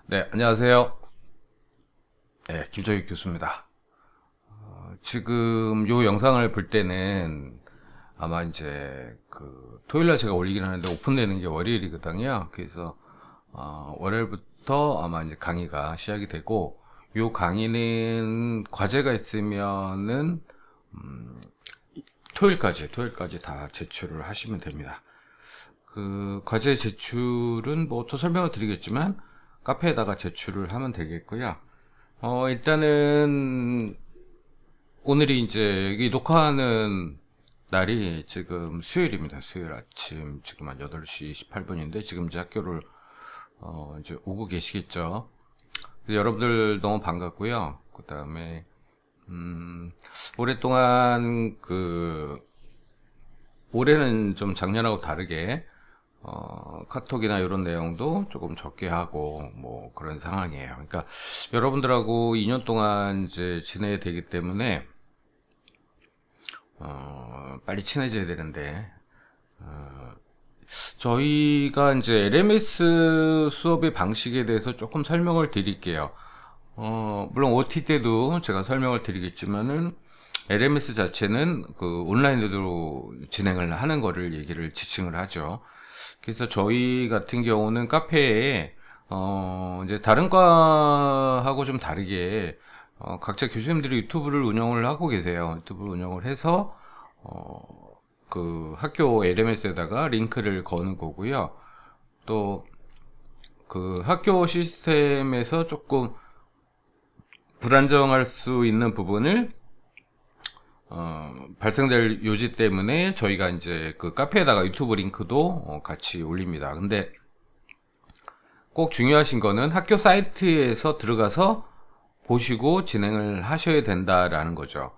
네, 안녕하세요. 네, 김정익 교수입니다. 지금 요 영상을 볼 때는 아마 이제 토요일날 제가 올리긴 하는데 오픈되는 게 월요일이거든요. 그래서 월요일부터 아마 이제 강의가 시작이 되고, 요 강의는 과제가 있으면은 토요일까지 다 제출을 하시면 됩니다. 그 과제 제출은 뭐 또 설명을 드리겠지만 카페에다가 제출을 하면 되겠고요. 일단은 오늘이 이제 여기 녹화하는 날이 지금 수요일입니다. 수요일 아침 지금 한 8시 18분인데 지금 이제 학교를 이제 오고 계시겠죠. 여러분들 너무 반갑고요. 그 다음에 오랫동안 올해는 좀 작년하고 다르게 카톡이나 이런 내용도 조금 적게 하고 뭐 그런 상황이에요. 그러니까 여러분들하고 2년 동안 이제 지내야 되기 때문에 빨리 친해져야 되는데 저희가 이제 LMS 수업의 방식에 대해서 조금 설명을 드릴게요. 물론 OT 때도 제가 설명을 드리겠지만은 LMS 자체는 온라인으로 진행을 하는 거를 얘기를 지칭을 하죠. 그래서 저희 같은 경우는 카페에 이제 다른 과하고 좀 다르게 각자 교수님들이 유튜브를 운영을 하고 계세요. 유튜브를 운영을 해서 학교 LMS에다가 링크를 거는 거고요. 또 학교 시스템에서 조금 불안정할 수 있는 부분을 발생될 요지 때문에 저희가 이제 카페에다가 유튜브 링크도 같이 올립니다. 근데 꼭 중요하신 거는 학교 사이트에서 들어가서 보시고 진행을 하셔야 된다라는 거죠.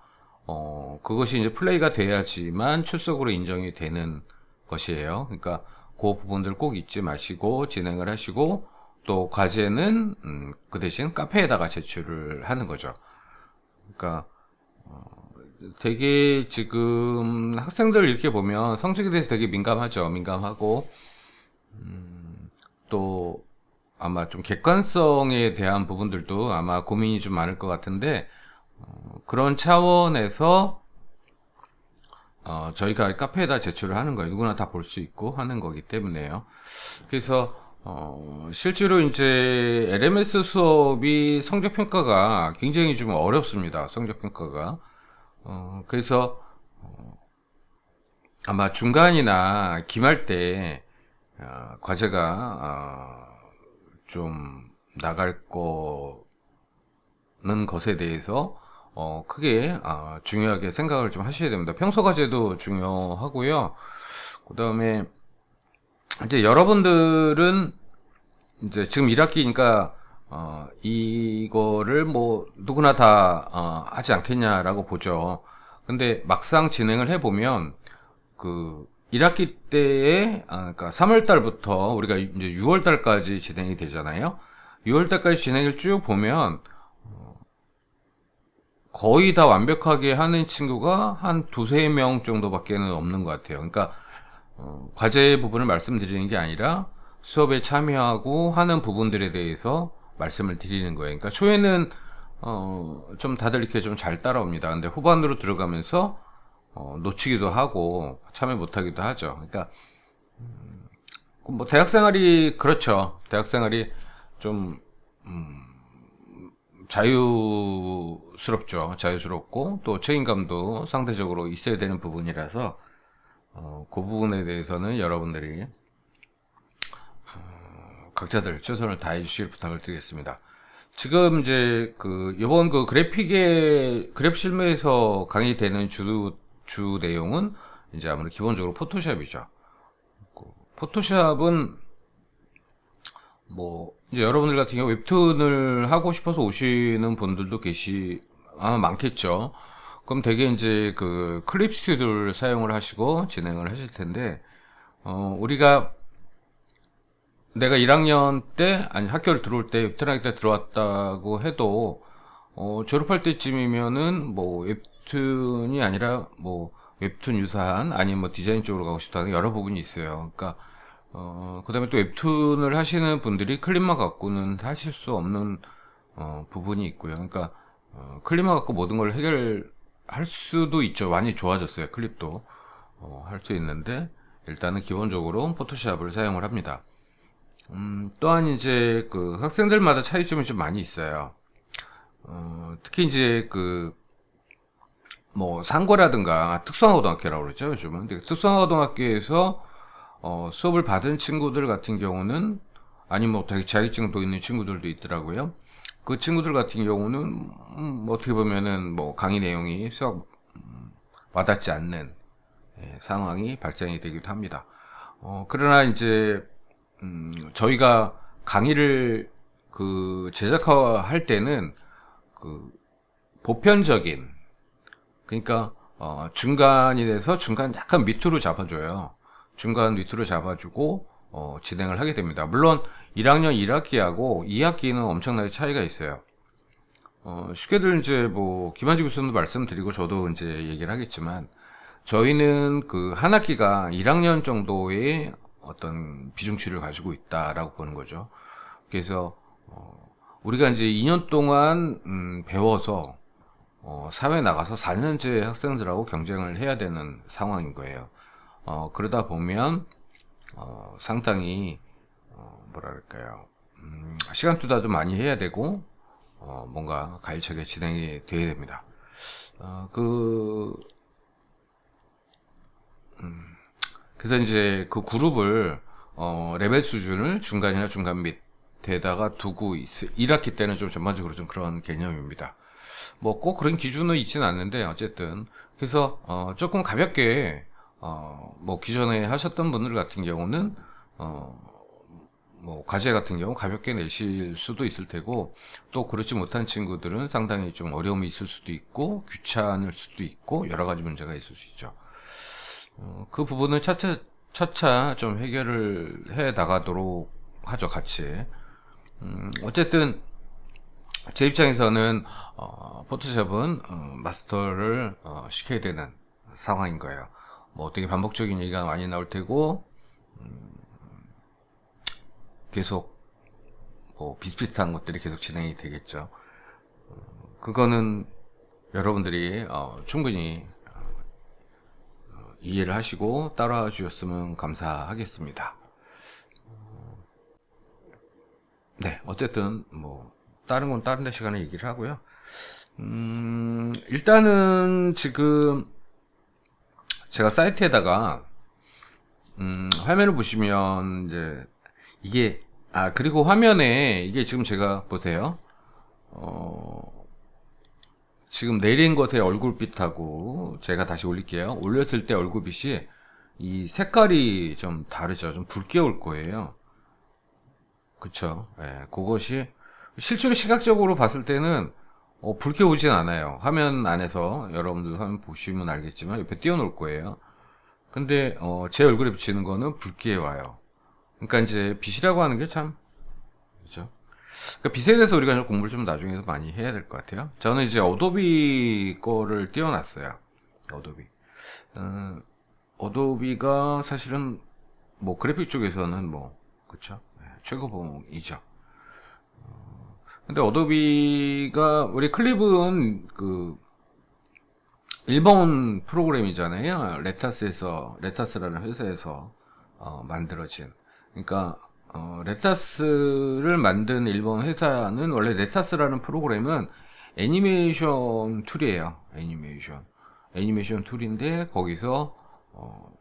그것이 이제 플레이가 돼야지만 출석으로 인정이 되는 것이에요. 그러니까 그 부분들 꼭 잊지 마시고 진행을 하시고, 또 과제는 그 대신 카페에다가 제출을 하는 거죠. 그러니까 되게 지금 학생들 이렇게 보면 성적에 대해서 되게 민감하고 또 아마 좀 객관성에 대한 부분들도 아마 고민이 좀 많을 것 같은데, 그런 차원에서 저희가 카페에다 제출을 하는 거예요. 누구나 다 볼 수 있고 하는 거기 때문에요. 그래서 실제로 이제 LMS 수업이 성적평가가 굉장히 좀 어렵습니다. 성적평가가. 그래서 아마 중간이나 기말 때 과제가 좀 나갈 거는 것에 대해서 크게 중요하게 생각을 좀 하셔야 됩니다. 평소 과제도 중요하고요. 그 다음에 이제 여러분들은 이제 지금 1학기니까 이거를 뭐 누구나 다 하지 않겠냐라고 보죠. 근데 막상 진행을 해보면 1학기 때에 그러니까 3월 달부터 우리가 이제 6월 달까지 진행이 되잖아요. 6월 달까지 진행을 쭉 보면 거의 다 완벽하게 하는 친구가 한 두세 명 정도밖에는 없는 것 같아요. 그러니까 과제 부분을 말씀드리는 게 아니라 수업에 참여하고 하는 부분들에 대해서 말씀을 드리는 거예요. 그러니까 초에는 좀 다들 이렇게 좀 잘 따라옵니다. 근데 후반으로 들어가면서 놓치기도 하고 참여 못하기도 하죠. 그러니까 뭐 대학생활이 그렇죠. 대학생활이 좀 자유스럽고 또 책임감도 상대적으로 있어야 되는 부분이라서 그 부분에 대해서는 여러분들이 각자들 최선을 다해 주시길 부탁을 드리겠습니다. 지금 이제 이번 그래픽 실무에서 강의되는 주 내용은 이제 아무래도 기본적으로 포토샵이죠. 포토샵은 뭐 이제 여러분들 같은 경우 웹툰을 하고 싶어서 오시는 분들도 아마 많겠죠. 그럼 되게 이제 클립 스튜디오를 사용을 하시고 진행을 하실 텐데, 내가 1학년 때, 아니 학교를 들어올 때 웹툰 학기 때 들어왔다고 해도 졸업할 때쯤이면은 뭐 웹툰이 아니라 뭐 웹툰 유사한 아니면 뭐 디자인 쪽으로 가고 싶다는 여러 부분이 있어요. 그러니까 그다음에 또 웹툰을 하시는 분들이 클립만 갖고는 하실 수 없는 부분이 있고요. 그러니까 클립만 갖고 모든 걸 해결할 수도 있죠. 많이 좋아졌어요. 클립도 할 수 있는데 일단은 기본적으로 포토샵을 사용을 합니다. 또한 이제 그 학생들마다 차이점이 좀 많이 있어요. 특히 이제 그 뭐 상고라든가 특성화고등학교라고 그러죠 요즘은. 근데 특성화고등학교에서 수업을 받은 친구들 같은 경우는 아니면 뭐 되게 자격증도 있는 친구들도 있더라고요. 그 친구들 같은 경우는 뭐 어떻게 보면은 뭐 강의 내용이 수업 와닿지 않는 상황이 발생이 되기도 합니다. 그러나 이제 저희가 강의를 그 제작할 때는 그 보편적인, 그러니까 중간이 돼서 중간 약간 밑으로 잡아줘요. 중간 밑으로 잡아주고 진행을 하게 됩니다. 물론 1학년 1학기하고 2학기는 엄청나게 차이가 있어요. 쉽게들 이제 뭐 김한지 교수님도 말씀드리고 저도 이제 얘기를 하겠지만 저희는 그 한 학기가 1학년 정도의 어떤 비중치를 가지고 있다라고 보는 거죠. 그래서 우리가 이제 2년 동안 배워서 사회 나가서 4년제 학생들하고 경쟁을 해야 되는 상황인 거예요. 그러다 보면 상당히 뭐랄까요, 시간 투자도 많이 해야 되고 뭔가 가일차게 진행이 돼야 됩니다. 그래서 이제 그 그룹을 레벨 수준을 중간이나 중간 밑에다가 두고 1학기 때는 좀 전반적으로 좀 그런 개념입니다. 뭐 꼭 그런 기준은 있지는 않는데 어쨌든 그래서 조금 가볍게 뭐 기존에 하셨던 분들 같은 경우는 뭐 과제 같은 경우 가볍게 내실 수도 있을 테고, 또 그렇지 못한 친구들은 상당히 좀 어려움이 있을 수도 있고 귀찮을 수도 있고 여러 가지 문제가 있을 수 있죠. 그 부분을 차차 좀 해결을 해 나가도록 하죠, 같이. 어쨌든 제 입장에서는 포토샵은 마스터를 시켜야 되는 상황인 거예요. 뭐 되게 반복적인 얘기가 많이 나올 테고 계속 뭐 비슷비슷한 것들이 계속 진행이 되겠죠. 그거는 여러분들이 충분히 이해를 하시고 따라와 주셨으면 감사하겠습니다. 네, 어쨌든 뭐 다른 건 다른 데 시간에 얘기를 하고요. 일단은 지금 제가 사이트에다가 화면을 보시면 이제 이게 그리고 화면에 이게 지금 제가 보세요. 지금 내린 것의 얼굴빛하고 제가 다시 올릴게요. 올렸을 때 얼굴빛이 이 색깔이 좀 다르죠. 좀 붉게 올 거예요. 그쵸? 예, 그것이 실제로 시각적으로 봤을 때는 붉게 오진 않아요. 화면 안에서 여러분들 화면 보시면 알겠지만 옆에 띄워놓을 거예요. 근데 제 얼굴에 비치는 거는 붉게 와요. 그러니까 이제 빛이라고 하는 게 참, 그죠? 그러니까 빛에 대해서 우리가 좀 공부를 좀 나중에 많이 해야 될 것 같아요. 저는 이제 어도비 거를 띄워놨어요. 어도비. 어도비가 사실은 뭐 그래픽 쪽에서는 뭐 그쵸? 최고봉이죠. 근데 어도비가 우리 클립은 그 일본 프로그램이잖아요. 레타스라는 회사에서 만들어진. 그러니까 레타스를 만든 일본 회사는 원래 레타스라는 프로그램은 애니메이션 툴이에요. 애니메이션 툴인데 거기서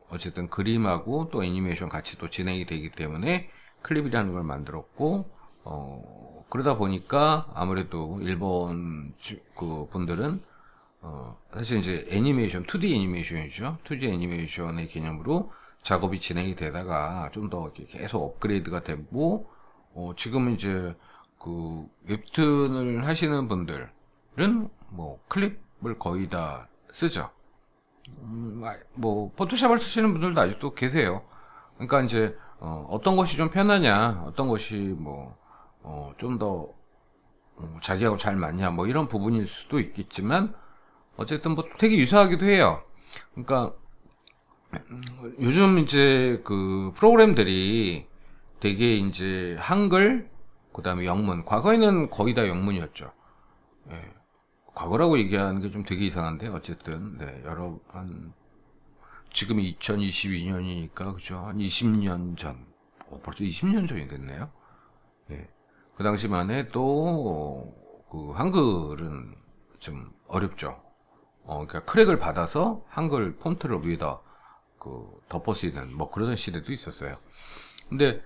어쨌든 그림하고 또 애니메이션 같이 또 진행이 되기 때문에 클립이라는 걸 만들었고, 그러다 보니까 아무래도 일본 그 분들은 사실 이제 애니메이션 2D 애니메이션이죠. 2D 애니메이션의 개념으로 작업이 진행이 되다가 좀 더 계속 업그레이드가 되고, 지금은 이제 그 웹툰을 하시는 분들은 뭐 클립을 거의 다 쓰죠. 뭐 포토샵을 쓰시는 분들도 아직도 계세요. 그러니까 이제 어떤 것이 좀 편하냐, 어떤 것이 뭐 좀 더 자기하고 잘 맞냐, 뭐 이런 부분일 수도 있겠지만 어쨌든 뭐 되게 유사하기도 해요. 그러니까 요즘 이제 그 프로그램들이 되게 이제 한글, 그다음에 영문. 과거에는 거의 다 영문이었죠. 예. 과거라고 얘기하는 게 좀 되게 이상한데 어쨌든 네, 지금이 2022년이니까 그죠? 한 20년 전. 벌써 20년 전이 됐네요. 예. 그 당시만 해도 그 한글은 좀 어렵죠. 그러니까 크랙을 받아서 한글 폰트를 위에다 그 덮어 쓰이는 뭐 그런 시대도 있었어요. 근데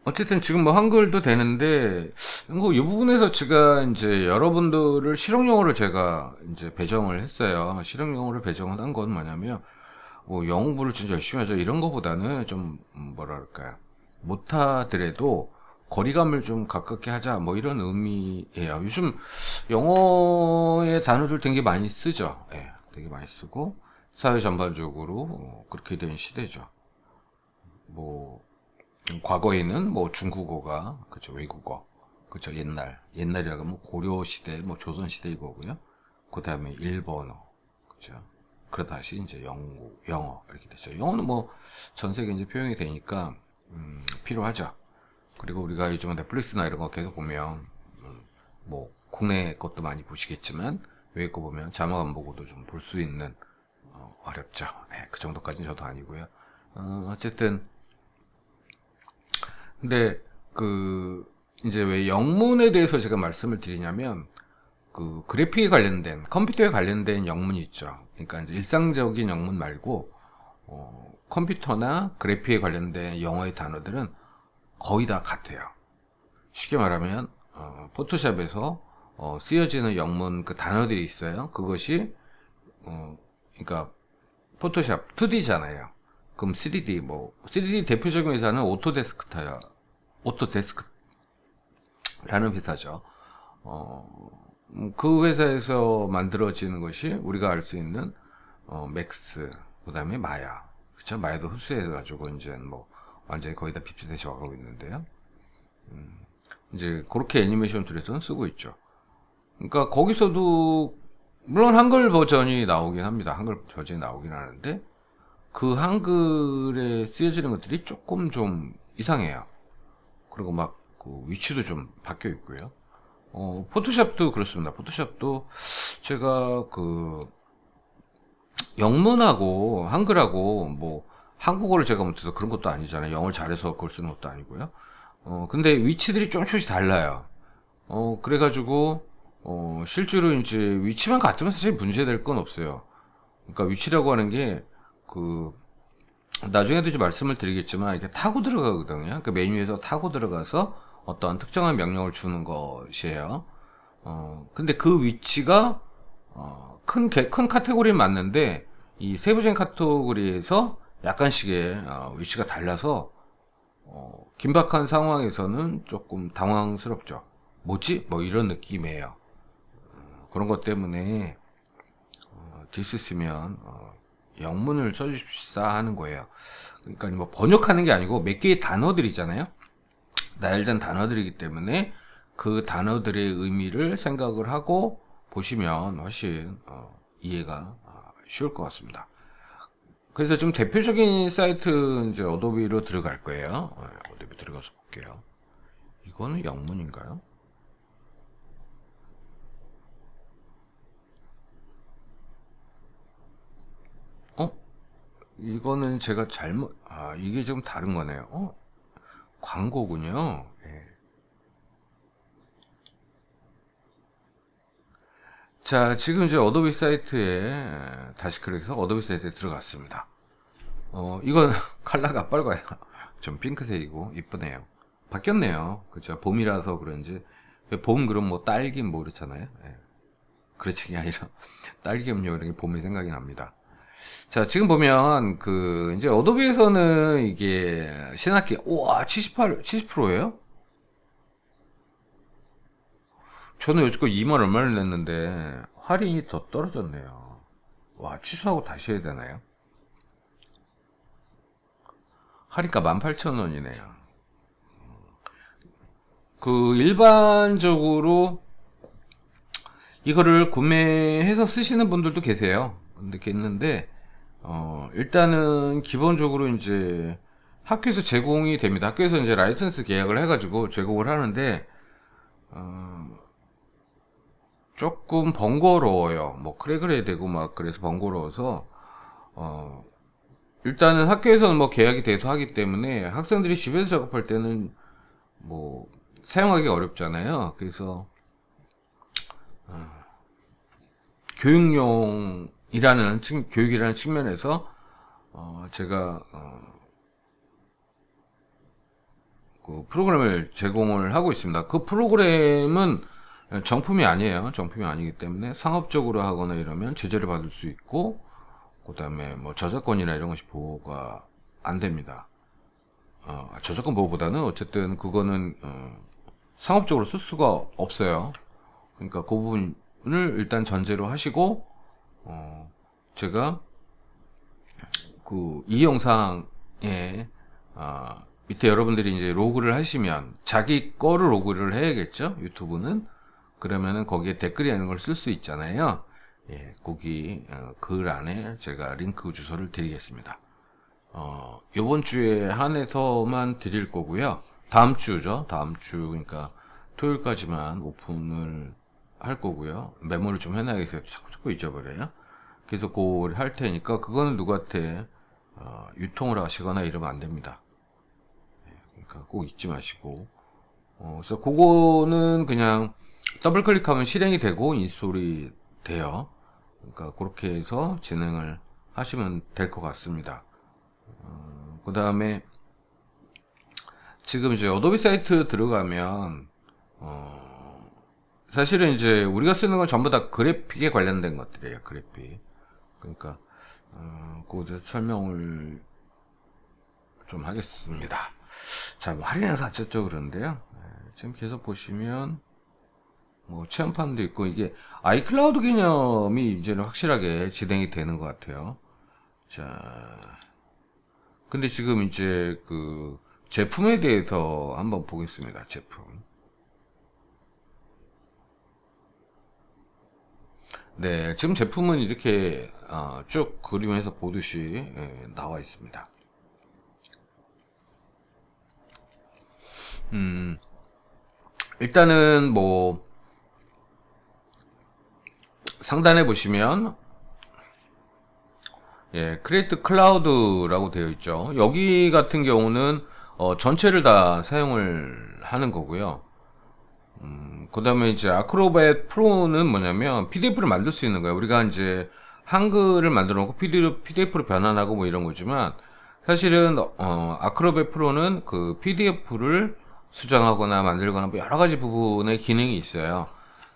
어쨌든 지금 뭐 한글도 되는데 뭐이 부분에서 제가 이제 여러분들을 실용용어를 제가 이제 배정을 했어요. 실용용어를 배정을 한 건 뭐냐면 뭐 영어 공부를 진짜 열심히 하자 이런 거보다는 좀 뭐랄까요, 못하더라도 거리감을 좀 가깝게 하자 뭐 이런 의미예요. 요즘 영어의 단어들 되게 많이 쓰죠. 예, 되게 많이 쓰고 사회 전반적으로 그렇게 된 시대죠. 뭐 과거에는 뭐 중국어가 그죠, 외국어 그죠, 옛날이라고 하면 고려 시대 뭐 조선 시대 이거고요. 그 다음에 일본어 그죠. 그러다 다시 이제 영어 이렇게 됐죠. 영어는 뭐 전 세계 이제 표현이 되니까 필요하죠. 그리고 우리가 요즘 넷플릭스나 이런 거 계속 보면 뭐 국내 것도 많이 보시겠지만 외국 거 보면 자막 안 보고도 좀 볼 수 있는 어렵죠. 네, 그 정도까지는 저도 아니고요. 어쨌든 근데 그 이제 왜 영문에 대해서 제가 말씀을 드리냐면 그 그래픽에 관련된 컴퓨터에 관련된 영문이 있죠. 그러니까 이제 일상적인 영문 말고 컴퓨터나 그래픽에 관련된 영어의 단어들은 거의 다 같아요. 쉽게 말하면 포토샵에서 쓰여지는 영문 그 단어들이 있어요. 그것이 그러니까 포토샵 2D잖아요. 그럼 3D 뭐 3D 대표적인 회사는 오토데스크라는 회사죠. 그 회사에서 만들어지는 것이 우리가 알 수 있는 맥스, 그다음에 마야, 그쵸? 마야도 흡수해가지고 이제 뭐 완전히 거의 다 비슷해져 가고 있는데요. 이제 그렇게 애니메이션 툴에서는 쓰고 있죠. 그러니까 거기서도 물론 한글 버전이 나오긴 합니다. 한글 버전이 나오긴 하는데 그 한글에 쓰여지는 것들이 조금 좀 이상해요. 그리고 막 그 위치도 좀 바뀌어 있고요. 포토샵도 그렇습니다. 포토샵도 제가 그 영문하고 한글하고 뭐 한국어를 제가 못해서 그런 것도 아니잖아요. 영어를 잘해서 그걸 쓰는 것도 아니고요. 근데 위치들이 조금씩 달라요. 그래가지고 실제로 이제 위치만 같으면 사실 문제될 건 없어요. 그러니까 위치라고 하는 게 그 나중에도 이제 말씀을 드리겠지만 이렇게 타고 들어가거든요. 그 메뉴에서 타고 들어가서 어떤 특정한 명령을 주는 것이에요. 근데 그 위치가 큰 카테고리는 맞는데 이 세부적인 카테고리에서 약간씩의 위치가 달라서 긴박한 상황에서는 조금 당황스럽죠. 뭐지? 뭐 이런 느낌이에요. 그런 것 때문에 딜스 쓰면 영문을 써주십사 하는 거예요. 그러니까 뭐 번역하는 게 아니고 몇 개의 단어들이잖아요. 나열된 단어들이기 때문에 그 단어들의 의미를 생각을 하고 보시면 훨씬 이해가 쉬울 것 같습니다. 그래서 좀 대표적인 사이트 이제 어도비로 들어갈 거예요. 어도비 들어가서 볼게요. 이거는 영문인가요? 이거는 제가 이게 좀 다른 거네요. 광고군요. 예. 자, 지금 이제 어도비 사이트에 다시 클릭해서 어도비 사이트에 들어갔습니다. 이건 컬러가 빨가요. 좀 핑크색이고 이쁘네요. 바뀌었네요. 그죠? 봄이라서 그런지 봄 그럼 뭐 딸기 뭐 그렇잖아요. 예. 그렇지 게 아니라 딸기 음료 이런 게 봄이 생각이 납니다. 자, 지금 보면 이제 어도비에서는 이게 신학기 우와 70%예요? 저는 여지껏 2만 얼마를 냈는데 할인이 더 떨어졌네요. 와, 취소하고 다시 해야 되나요? 할인가 18,000원이네요. 일반적으로 이거를 구매해서 쓰시는 분들도 계세요. 근데 했는데, 일단은 기본적으로 이제 학교에서 제공이 됩니다. 학교에서 이제 라이선스 계약을 해가지고 제공을 하는데, 조금 번거로워요. 뭐, 크랙을 해야 되고 막 그래서 번거로워서, 일단은 학교에서는 뭐 계약이 돼서 하기 때문에 학생들이 집에서 작업할 때는 뭐, 사용하기 어렵잖아요. 그래서, 교육이라는 측면에서, 제가, 그 프로그램을 제공을 하고 있습니다. 그 프로그램은 정품이 아니에요. 정품이 아니기 때문에 상업적으로 하거나 이러면 제재를 받을 수 있고, 그 다음에 뭐 저작권이나 이런 것이 보호가 안 됩니다. 저작권 보호보다는 어쨌든 그거는, 상업적으로 쓸 수가 없어요. 그러니까 그 부분을 일단 전제로 하시고, 제가 이 영상에, 밑에 여러분들이 이제 로그를 하시면 자기 거를 로그를 해야겠죠? 유튜브는. 그러면은 거기에 댓글이 있는 걸 쓸 수 있잖아요. 예, 거기 글 안에 제가 링크 주소를 드리겠습니다. 요번 주에 한해서만 드릴 거고요. 다음 주죠. 다음 주, 그러니까 토요일까지만 오픈을 할 거고요. 메모를 좀 해놔야겠어요. 자꾸 잊어버려요. 그래서 그걸 할 테니까 그거는 누구한테 유통을 하시거나 이러면 안 됩니다. 그러니까 꼭 잊지 마시고. 그래서 그거는 그냥 더블 클릭하면 실행이 되고 인스톨이 돼요. 그러니까 그렇게 해서 진행을 하시면 될 것 같습니다. 그 다음에 지금 이제 어도비 사이트 들어가면 사실은 이제 우리가 쓰는 건 전부 다 그래픽에 관련된 것들이에요. 그래픽. 그러니까 그거에 대해서 설명을 좀 하겠습니다. 자, 뭐 할인해서 어쩌죠 그런데요. 지금 계속 보시면 뭐 체험판도 있고 이게 아이클라우드 개념이 이제는 확실하게 진행이 되는 것 같아요. 자, 근데 지금 이제 그 제품에 대해서 한번 보겠습니다. 제품. 네, 지금 제품은 이렇게 쭉 그림에서 보듯이 나와 있습니다. 일단은 뭐 상단에 보시면 크리에이트 클라우드라고 되어 있죠. 여기 같은 경우는 전체를 다 사용을 하는 거고요. 그 다음에 이제 아크로벳 프로는 뭐냐면 PDF를 만들 수 있는 거예요. 우리가 이제 한글을 만들어 놓고 PDF로 변환하고 뭐 이런 거지만 사실은 아크로벳 프로는 그 PDF를 수정하거나 만들거나 뭐 여러 가지 부분의 기능이 있어요.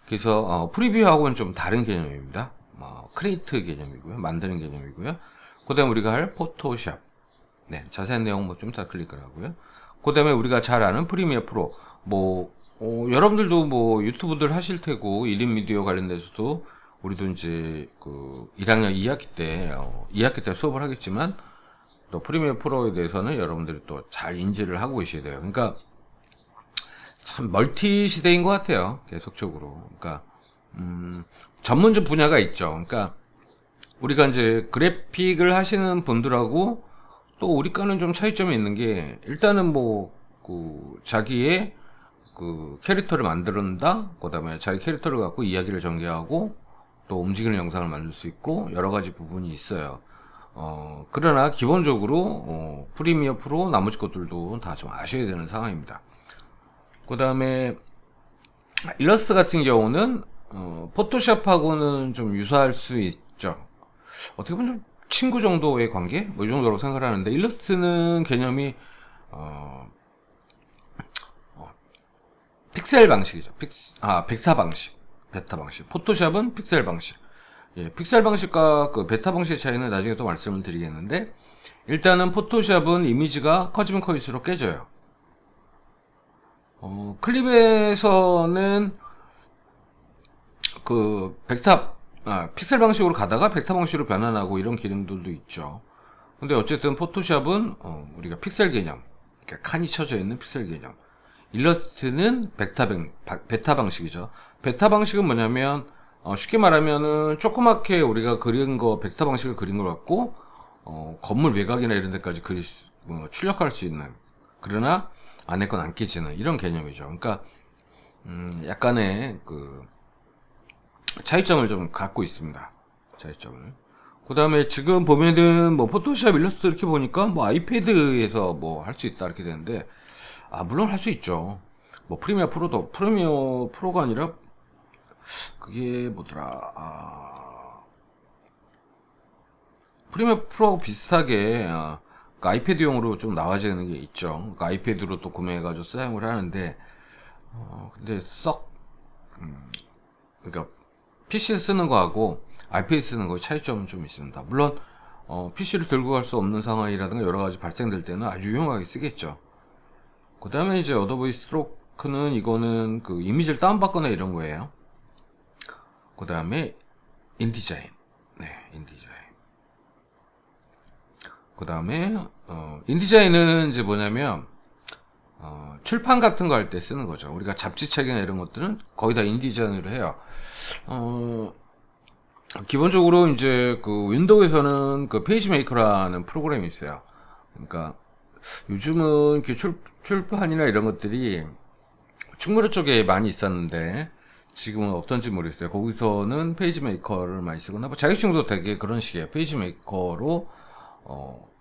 그래서 프리뷰하고는 좀 다른 개념입니다. 크리에이트 개념이고요. 만드는 개념이고요. 그 다음에 우리가 할 포토샵. 네, 자세한 내용 뭐 좀 다 클릭을 하고요. 그 다음에 우리가 잘 아는 프리미어 프로. 뭐 여러분들도 뭐 유튜브들 하실 테고 1인 미디어 관련돼서도 우리도 이제 그 1학년 2학기 때 수업을 하겠지만 또 프리미어 프로에 대해서는 여러분들이 또 잘 인지를 하고 계셔야 돼요. 그러니까 참 멀티 시대인 것 같아요. 계속적으로. 그러니까 전문적 분야가 있죠. 그러니까 우리가 이제 그래픽을 하시는 분들하고 또 우리 과는 좀 차이점이 있는 게 일단은 뭐 그 자기의 그 캐릭터를 만든다. 그다음에 자기 캐릭터를 갖고 이야기를 전개하고 또 움직이는 영상을 만들 수 있고 여러 가지 부분이 있어요. 그러나 기본적으로 프리미어 프로 나머지 것들도 다 좀 아셔야 되는 상황입니다. 그 다음에 일러스트 같은 경우는 포토샵하고는 좀 유사할 수 있죠. 어떻게 보면 좀 친구 정도의 관계? 뭐 이 정도라고 생각을 하는데 일러스트는 개념이 픽셀 방식이죠. 베타 방식. 포토샵은 픽셀 방식. 예, 픽셀 방식과 그 베타 방식의 차이는 나중에 또 말씀을 드리겠는데 일단은 포토샵은 이미지가 커지면 커질수록 깨져요. 클립에서는 그 픽셀 방식으로 가다가 베타 방식으로 변환하고 이런 기능들도 있죠. 근데 어쨌든 포토샵은 우리가 픽셀 개념, 그러니까 칸이 쳐져 있는 픽셀 개념. 일러스트는 베타 방식이죠. 베타 방식은 뭐냐면 쉽게 말하면은 조그맣게 우리가 그린 거 벡터 방식을 그린 걸 갖고 건물 외곽이나 이런 데까지 출력할 수 있는, 그러나 안에 건 안 깨지는 이런 개념이죠. 그러니까 약간의 그 차이점을 좀 갖고 있습니다. 차이점을. 그 다음에 지금 보면은 뭐 포토샵 일러스트 이렇게 보니까 뭐 아이패드에서 뭐 할 수 있다 이렇게 되는데, 물론 할 수 있죠. 뭐 프리미어 프로가 아니라 그게 뭐더라, 프리미어 프로하고 비슷하게 그 아이패드용으로 좀 나와지는 게 있죠. 그 아이패드로 또 구매해가지고 사용을 하는데, 근데 그러니까 PC 쓰는 거하고 아이패드 쓰는 거 차이점은 좀 있습니다. 물론 PC를 들고 갈 수 없는 상황이라든가 여러 가지 발생될 때는 아주 유용하게 쓰겠죠. 그 다음에 이제 어도비 스트로크는 이거는 그 이미지를 다운받거나 이런 거예요. 그 다음에 인디자인. 네, 인디자인. 그 다음에 인디자인은 이제 뭐냐면 출판 같은 거 할 때 쓰는 거죠. 우리가 잡지책이나 이런 것들은 거의 다 인디자인으로 해요. 기본적으로 이제 그 윈도우에서는 그 페이지메이커라는 프로그램이 있어요. 그러니까 요즘은 이렇게 출판이나 이런 것들이 충무로 쪽에 많이 있었는데 지금은 어떤지 모르겠어요. 거기서는 페이지메이커를 많이 쓰거나, 뭐 자격증도 되게 그런 식이에요. 페이지메이커로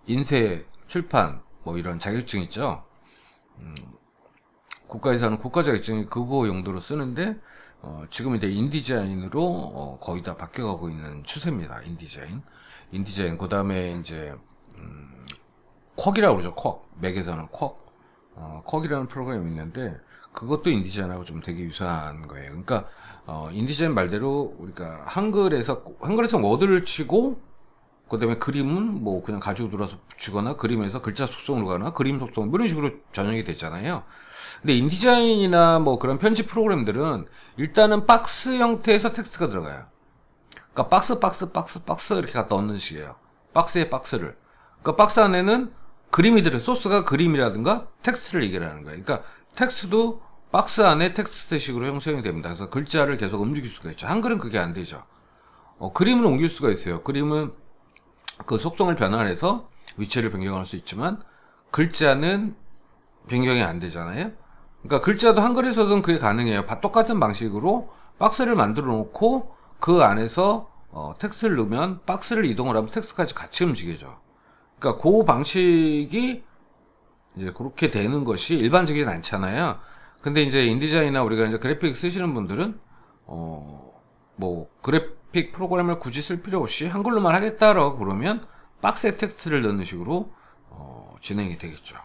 인쇄, 출판 뭐 이런 자격증 있죠. 국가에서 하는 국가 자격증이 그거 용도로 쓰는데, 지금 이제 인디자인으로 거의 다 바뀌어가고 있는 추세입니다. 인디자인. 그 다음에 이제 쿼이라고 그러죠. 맥에서는 쿼이라는 프로그램이 있는데, 그것도 인디자인하고 좀 되게 유사한 거예요. 그러니까 인디자인 말대로 우리가 한글에서 워드를 치고, 그 다음에 그림은 뭐 그냥 가지고 들어와서 붙이거나, 그림에서 글자 속성으로 가나 그림 속성 뭐 이런 식으로 전형이 되잖아요. 근데 인디자인이나 뭐 그런 편집 프로그램들은 일단은 박스 형태에서 텍스트가 들어가요. 그러니까 박스 이렇게 갖다 넣는 식이에요. 박스에 박스를. 그러니까 박스 안에는 그림이 들어요. 소스가 그림이라든가 텍스트를 얘기하는 거예요. 그러니까 텍스트도 박스 안에 텍스트식으로 형성이 됩니다. 그래서 글자를 계속 움직일 수가 있죠. 한글은 그게 안 되죠. 그림을 옮길 수가 있어요. 그림은 그 속성을 변환해서 위치를 변경할 수 있지만 글자는 변경이 안 되잖아요. 그러니까 글자도 한글에서는 그게 가능해요. 똑같은 방식으로 박스를 만들어 놓고 그 안에서 텍스트를 넣으면 박스를 이동을 하면 텍스트까지 같이 움직여져. 그러니까 그 방식이 이제 그렇게 되는 것이 일반적이진 않잖아요. 근데 이제 인디자인이나 우리가 이제 그래픽 쓰시는 분들은 뭐 그래픽 프로그램을 굳이 쓸 필요 없이 한글로만 하겠다라고 그러면 박스에 텍스트를 넣는 식으로 진행이 되겠죠.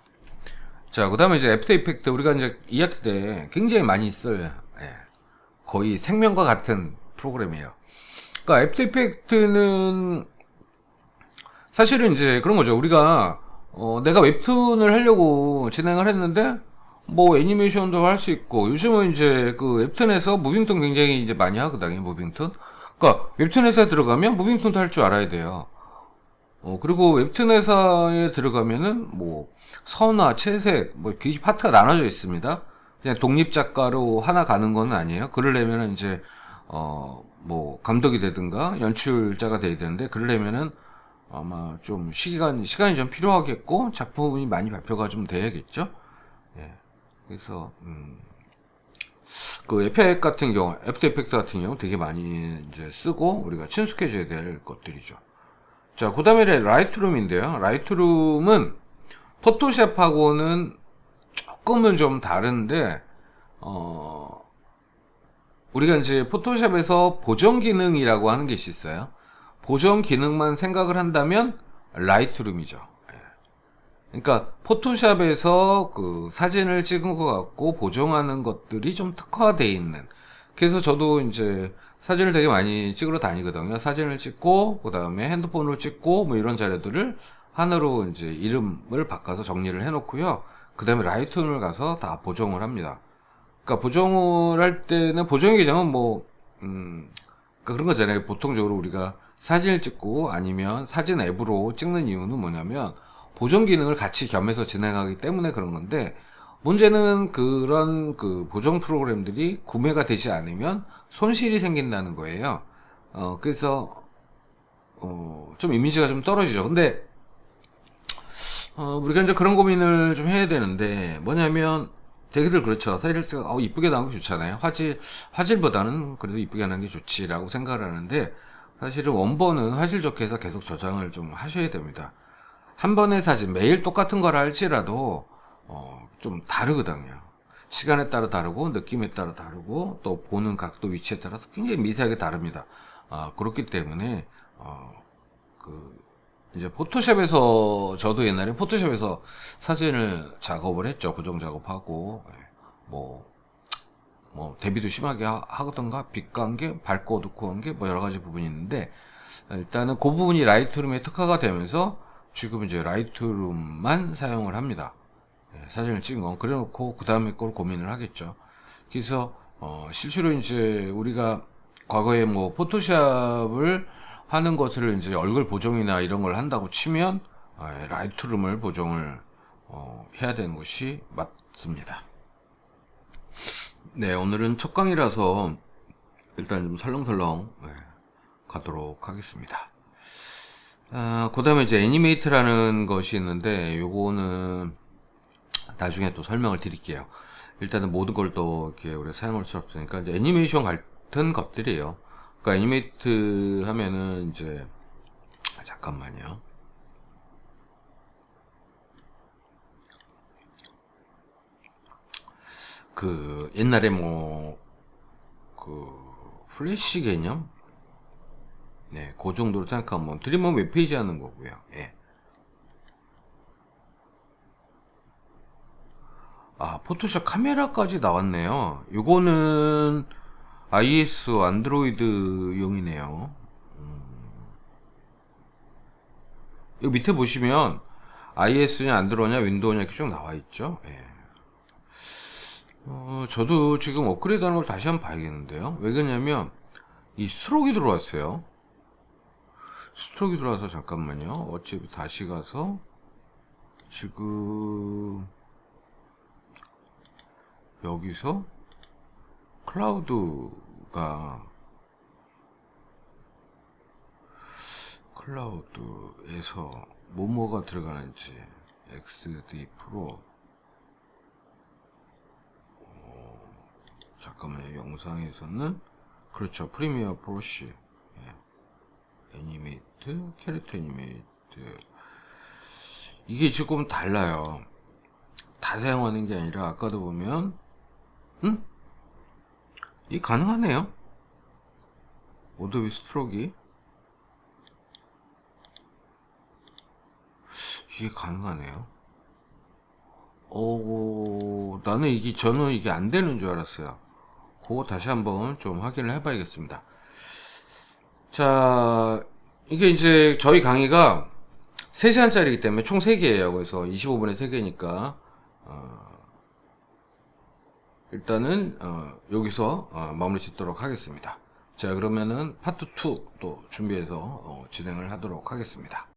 자, 그 다음에 이제 애프터 이펙트, 우리가 이제 2학기 때 굉장히 많이 쓸, 거의 생명과 같은 프로그램이에요. 그러니까 애프터 이펙트는 사실은 이제 그런 거죠. 우리가 내가 웹툰을 하려고 진행을 했는데 뭐 애니메이션도 할 수 있고, 요즘은 이제 그 웹툰에서 무빙툰 굉장히 이제 많이 하거든요. 무빙툰. 그러니까 웹툰 회사에 들어가면 무빙툰도 할 줄 알아야 돼요. 그리고 웹툰 회사에 들어가면은 뭐 선화, 채색, 뭐 파트가 나눠져 있습니다. 그냥 독립 작가로 하나 가는 건 아니에요. 그러려면은 이제 뭐 감독이 되든가 연출자가 돼야 되는데, 그러려면은 아마 좀 시간이 좀 필요하겠고, 작품이 많이 발표가 좀 돼야겠죠. 예. 그래서 그 애프터 이펙트 같은 경우 되게 많이 이제 쓰고 우리가 친숙해져야 될 것들이죠. 자, 그 다음에 라이트룸인데요. 라이트룸은 포토샵하고는 조금은 좀 다른데, 우리가 이제 포토샵에서 보정 기능이라고 하는 게 있어요. 보정 기능만 생각을 한다면 라이트룸이죠. 그러니까 포토샵에서 그 사진을 찍은 것 같고 보정하는 것들이 좀 특화되어 있는. 그래서 저도 이제 사진을 되게 많이 찍으러 다니거든요. 사진을 찍고 그 다음에 핸드폰으로 찍고 뭐 이런 자료들을 하나로 이제 이름을 바꿔서 정리를 해놓고요. 그 다음에 라이트룸을 가서 다 보정을 합니다. 그러니까 보정을 할 때는 보정의 개념은 뭐 그러니까 그런 거잖아요. 보통적으로 우리가 사진을 찍고 아니면 사진 앱으로 찍는 이유는 뭐냐면 보정 기능을 같이 겸해서 진행하기 때문에 그런 건데, 문제는 그런 그 보정 프로그램들이 구매가 되지 않으면 손실이 생긴다는 거예요. 그래서 좀 이미지가 좀 떨어지죠. 근데 우리가 이제 그런 고민을 좀 해야 되는데, 뭐냐면 되게들 그렇죠. 사실 이쁘게 나온 게 좋잖아요. 화질보다는 그래도 이쁘게 나온 게 좋지라고 생각을 하는데, 사실은 원본은 화질 좋게 해서 계속 저장을 좀 하셔야 됩니다. 한 번의 사진 매일 똑같은 걸 할지라도 좀 다르거든요. 시간에 따라 다르고 느낌에 따라 다르고 또 보는 각도 위치에 따라서 굉장히 미세하게 다릅니다. 그렇기 때문에 이제 포토샵에서, 저도 옛날에 포토샵에서 사진을 작업을 했죠. 보정 작업하고 뭐 대비도 심하게 하던가, 빛관계, 밝고 어둡고 한 게 뭐 여러 가지 부분이 있는데, 일단은 그 부분이 라이트룸에 특화가 되면서 지금 이제 라이트룸만 사용을 합니다. 사진을 찍은 건 그래놓고 그 다음에 걸 고민을 하겠죠. 그래서 실제로 이제 우리가 과거에 뭐 포토샵을 하는 것을 이제 얼굴 보정이나 이런 걸 한다고 치면 라이트룸을 보정을 해야 되는 것이 맞습니다. 네, 오늘은 첫 강의라서 일단 좀 설렁설렁 가도록 하겠습니다. 그 다음에 이제 애니메이트라는 것이 있는데, 요거는 나중에 또 설명을 드릴게요. 일단은 모든 걸 또 이렇게 우리가 사용할 수 없으니까, 이제 애니메이션 같은 것들이에요. 그러니까 애니메이트 하면은 이제, 잠깐만요. 그 옛날에 플래시 개념, 그 정도로 생각하면 드림은 웹페이지 하는 거고요. 포토샵 카메라까지 나왔네요. 요거는 iOS 안드로이드용이네요. 여기 밑에 보시면 iOS냐 안드로이냐 윈도우냐 이렇게 쭉 나와 있죠. 저도 지금 업그레이드 하는 걸 다시 한번 봐야겠는데요. 왜 그러냐면 이 스트로크가 들어왔어요. 스트로크가 들어와서 잠깐만요. 어차피 다시 가서 지금 여기서 클라우드에서 뭐가 들어가는지 XD 프로 잠깐만요. 영상에서는 그렇죠. 프리미어 프로시 애니메이트, 캐릭터 애니메이트, 이게 조금 달라요. 다 사용하는 게 아니라 아까도 보면 이게 가능하네요. 오도비 스트로크 이게 가능하네요. 저는 이게 안 되는 줄 알았어요. 그거 다시 한번 좀 확인을 해봐야겠습니다. 자, 이게 이제 저희 강의가 3시간짜리이기 때문에 총 3개예요. 그래서 25분에 3개니까 일단은 여기서 마무리 짓도록 하겠습니다. 자, 그러면은 파트 2 또 준비해서 진행을 하도록 하겠습니다.